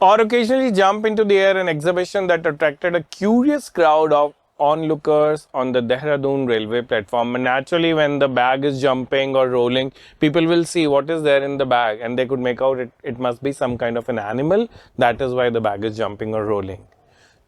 or occasionally jump into the air, an exhibition that attracted a curious crowd of onlookers on the Dehradun railway platform. And naturally, when the bag is jumping or rolling, people will see what is there in the bag, and they could make out it must be some kind of an animal. That is why the bag is jumping or rolling.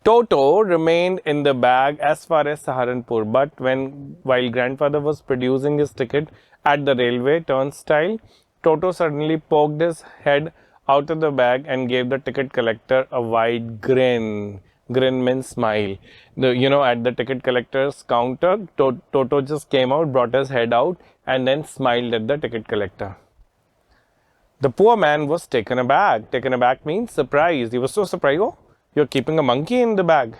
Toto remained in the bag as far as Saharanpur, but while grandfather was producing his ticket at the railway turnstile, Toto suddenly poked his head out of the bag and gave the ticket collector a wide grin. Grin means smile. At the ticket collector's counter, Toto just came out, brought his head out, and then smiled at the ticket collector. The poor man was taken aback. Taken aback means surprised. He was so surprised. Oh, you're keeping a monkey in the bag.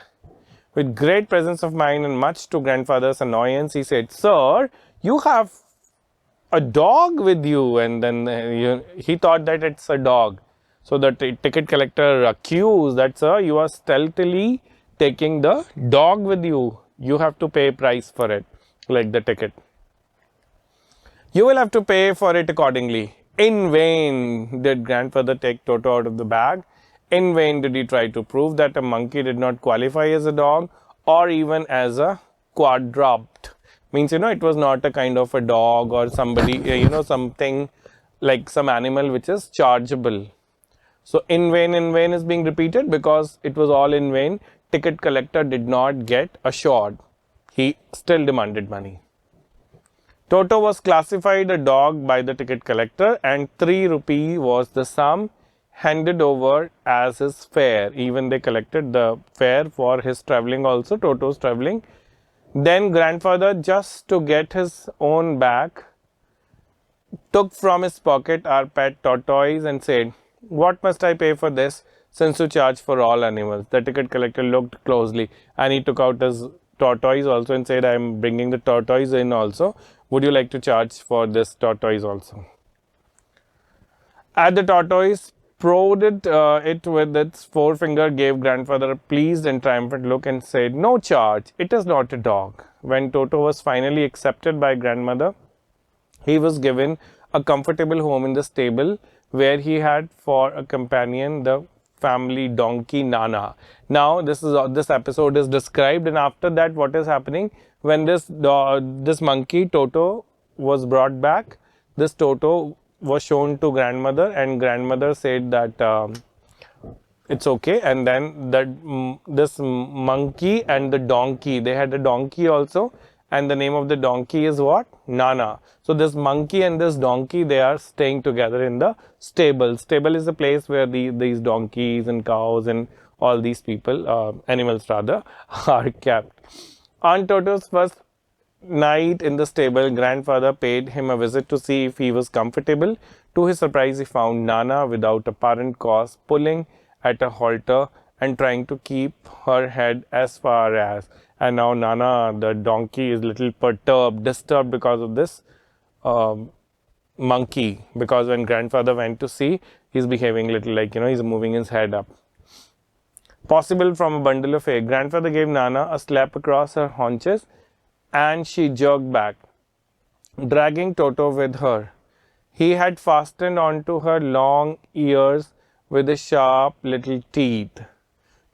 With great presence of mind and much to grandfather's annoyance, he said, "Sir, you have a dog with you." And then he thought that it's a dog. So the ticket collector accused that, "Sir, you are stealthily taking the dog with you. You have to pay price for it, like the ticket. You will have to pay for it accordingly." In vain did grandfather take Toto out of the bag. In vain did he try to prove that a monkey did not qualify as a dog or even as a quadruped. Means, it was not a kind of a dog or somebody, something like some animal which is chargeable. So, in vain is being repeated because it was all in vain. Ticket collector did not get assured. He still demanded money. Toto was classified a dog by the ticket collector, and 3 rupee was the sum handed over as his fare. Even they collected the fare for his travelling also, Toto's travelling. Then grandfather, just to get his own back, took from his pocket our pet tortoise and said, "What must I pay for this, since you charge for all animals?" The ticket collector looked closely and he took out his tortoise also and said, "I am bringing the tortoise in also. Would you like to charge for this tortoise also?" At the tortoise, prodded it with its forefinger, gave grandfather a pleased and triumphant look and said, "No charge, it is not a dog." When Toto was finally accepted by grandmother, he was given a comfortable home in the stable, where he had for a companion the family donkey Nana. Now this episode is described, and after that what is happening when this monkey Toto was brought back, this Toto was shown to grandmother, and grandmother said that it's okay. And then this monkey and the donkey, they had a donkey also, and the name of the donkey is what? Nana. So this monkey and this donkey, they are staying together in the stable. Stable is a place where these donkeys and cows and all these people, animals rather, are kept. On Toto's first night in the stable, grandfather paid him a visit to see if he was comfortable. To his surprise, he found Nana without apparent cause pulling at a halter and trying to keep her head as far as. And now Nana, the donkey, is little perturbed, disturbed because of this monkey. Because when grandfather went to see, he's behaving little like, he's moving his head up. Possible from a bundle of hay. Grandfather gave Nana a slap across her haunches, and she jerked back, dragging Toto with her. He had fastened onto her long ears with his sharp little teeth.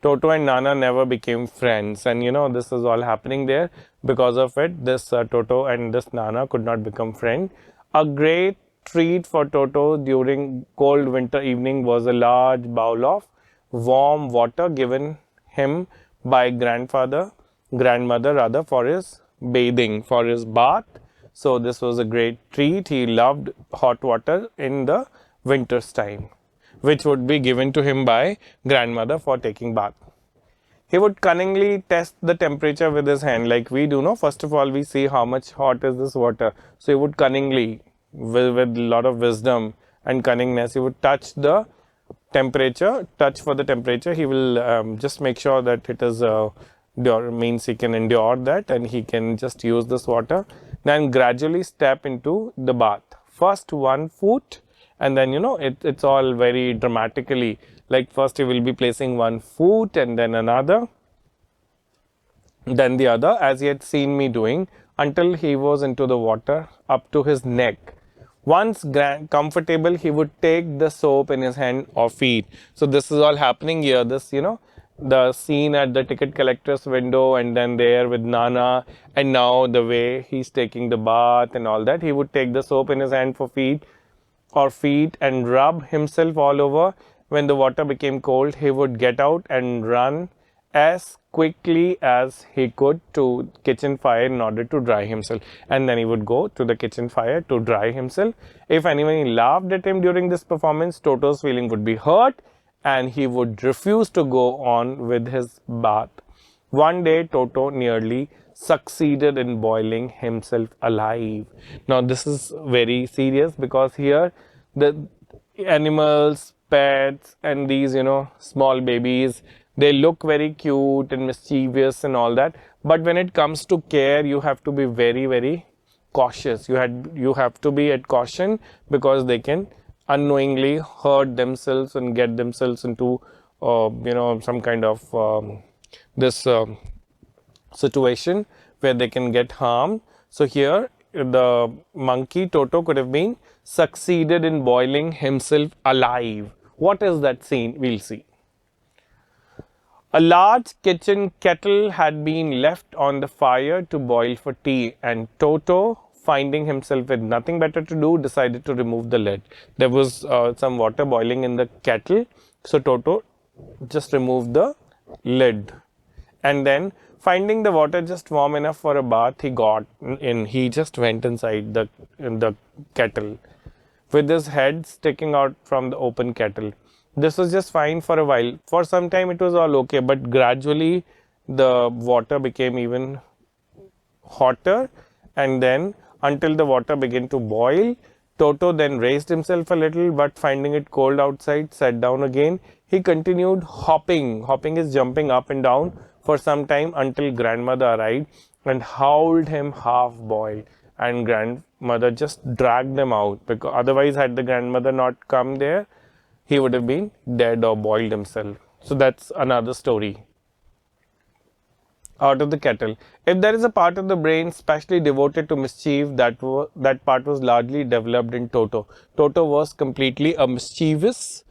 Toto and Nana never became friends, and this is all happening there. Because of it, this Toto and this Nana could not become friends. A great treat for Toto during cold winter evening was a large bowl of warm water given him by grandmother rather, for his bathing, for his bath. So this was a great treat. He loved hot water in the winter's time, which would be given to him by grandmother for taking bath. He would cunningly test the temperature with his hand, like we do. First of all, we see how much hot is this water. So he would cunningly, with a lot of wisdom and cunningness, he would touch the temperature, touch for the temperature. He will just make sure that it is means he can endure that, and he can just use this water. Then gradually step into the bath. First 1 foot, and then it's all very dramatically, like first he will be placing 1 foot and then another, then the other, as he had seen me doing, until he was into the water up to his neck. Once comfortable, he would take the soap in his hand or feet. So this is all happening here. This, the scene at the ticket collector's window, and then there with Nana, and now the way he's taking the bath and all that. He would take the soap in his hand for feet and rub himself all over. When the water became cold, he would get out and run as quickly as he could to kitchen fire in order to dry himself, and then he would go to the kitchen fire to dry himself. If anyone laughed at him during this performance, Toto's feeling would be hurt and he would refuse to go on with his bath. One day, Toto nearly succeeded in boiling himself alive. Now, this is very serious because here the animals, pets, and these, small babies, they look very cute and mischievous and all that. But when it comes to care, you have to be very, very cautious. You have to be at caution because they can unknowingly hurt themselves and get themselves into, some kind of this situation where they can get harmed. So here the monkey Toto could have been succeeded in boiling himself alive. What is that scene? We'll see. A large kitchen kettle had been left on the fire to boil for tea, and Toto, finding himself with nothing better to do, decided to remove the lid. There was some water boiling in the kettle, so Toto just removed the lid, and then finding the water just warm enough for a bath, he just went inside the kettle with his head sticking out from the open kettle. This was just fine for a while. For some time it was all okay, but gradually the water became even hotter, and then until the water began to boil, Toto then raised himself a little, but finding it cold outside, sat down again. He continued hopping. Hopping is jumping up and down for some time until grandmother arrived and howled him half boiled, and grandmother just dragged them out, because otherwise had the grandmother not come there, he would have been dead or boiled himself. So that's another story. Out of the kettle. If there is a part of the brain specially devoted to mischief, that part was largely developed in Toto. Toto was completely a mischievous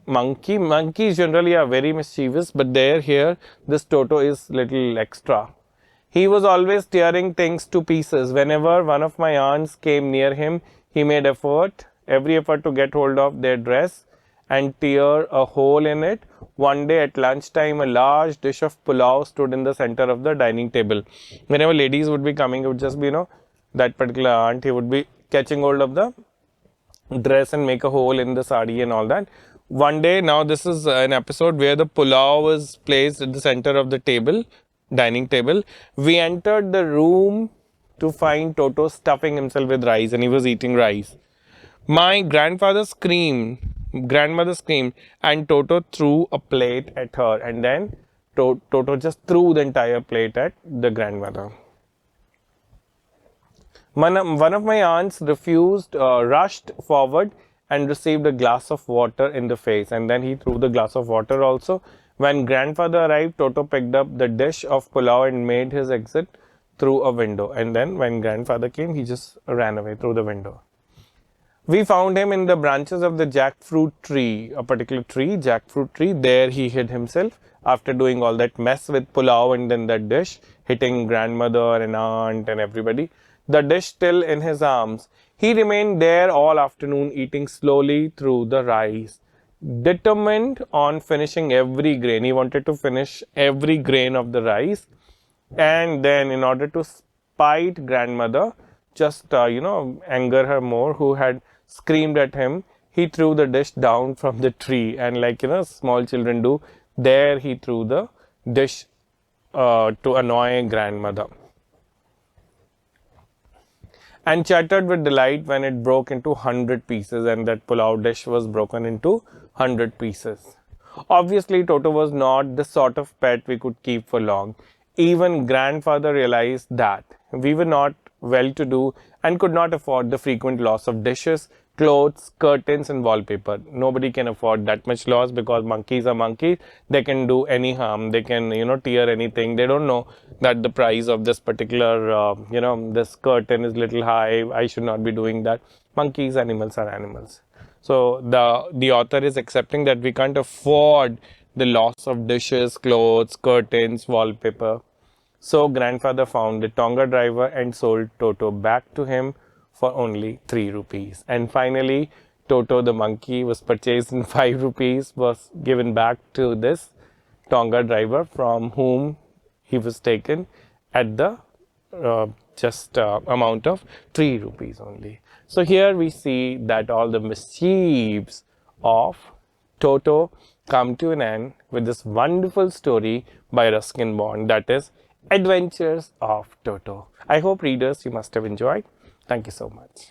monkey. Monkeys generally are very mischievous, but here this Toto is little extra. He was always tearing things to pieces. Whenever one of my aunts came near him, he made every effort to get hold of their dress and tear a hole in it. One day at lunchtime, a large dish of pulao stood in the center of the dining table. Whenever ladies would be coming, it would just be, that particular aunt, he would be catching hold of the dress and make a hole in the sari and all that. One day, now this is an episode where the pulao was placed at the center of the dining table. We entered the room to find Toto stuffing himself with rice, and he was eating rice. My grandmother screamed, and Toto threw a plate at her, and then Toto just threw the entire plate at the grandmother. One of my aunts rushed forward and received a glass of water in the face, and then he threw the glass of water also. When grandfather arrived, Toto picked up the dish of pulao and made his exit through a window, and then when grandfather came, he just ran away through the window. We found him in the branches of the jackfruit tree, a particular tree, jackfruit tree. There he hid himself after doing all that mess with pulao and then that dish, hitting grandmother and aunt and everybody. The dish still in his arms. He remained there all afternoon, eating slowly through the rice, determined on finishing every grain. He wanted to finish every grain of the rice, and then in order to spite grandmother, just anger her more, who had screamed at him, he threw the dish down from the tree, and like small children do, there he threw the dish to annoy grandmother, and chattered with delight when it broke into 100 pieces, and that pulao dish was broken into 100 pieces. Obviously, Toto was not the sort of pet we could keep for long. Even grandfather realized that we were not well-to-do and could not afford the frequent loss of dishes, clothes, curtains and wallpaper. Nobody can afford that much loss, because monkeys are monkeys. They can do any harm. They can, tear anything. They don't know that the price of this particular, this curtain is little high. I should not be doing that. monkeys, animals are animals. So the author is accepting that we can't afford the loss of dishes, clothes, curtains, wallpaper. So grandfather found the Tonga driver and sold Toto back to him for only 3 rupees. And finally, Toto the monkey was purchased in 5 rupees, was given back to this Tonga driver from whom he was taken at the just amount of 3 rupees only. So here we see that all the mischiefs of Toto come to an end with this wonderful story by Ruskin Bond, that is Adventures of Toto. I hope readers you must have enjoyed. Thank you so much.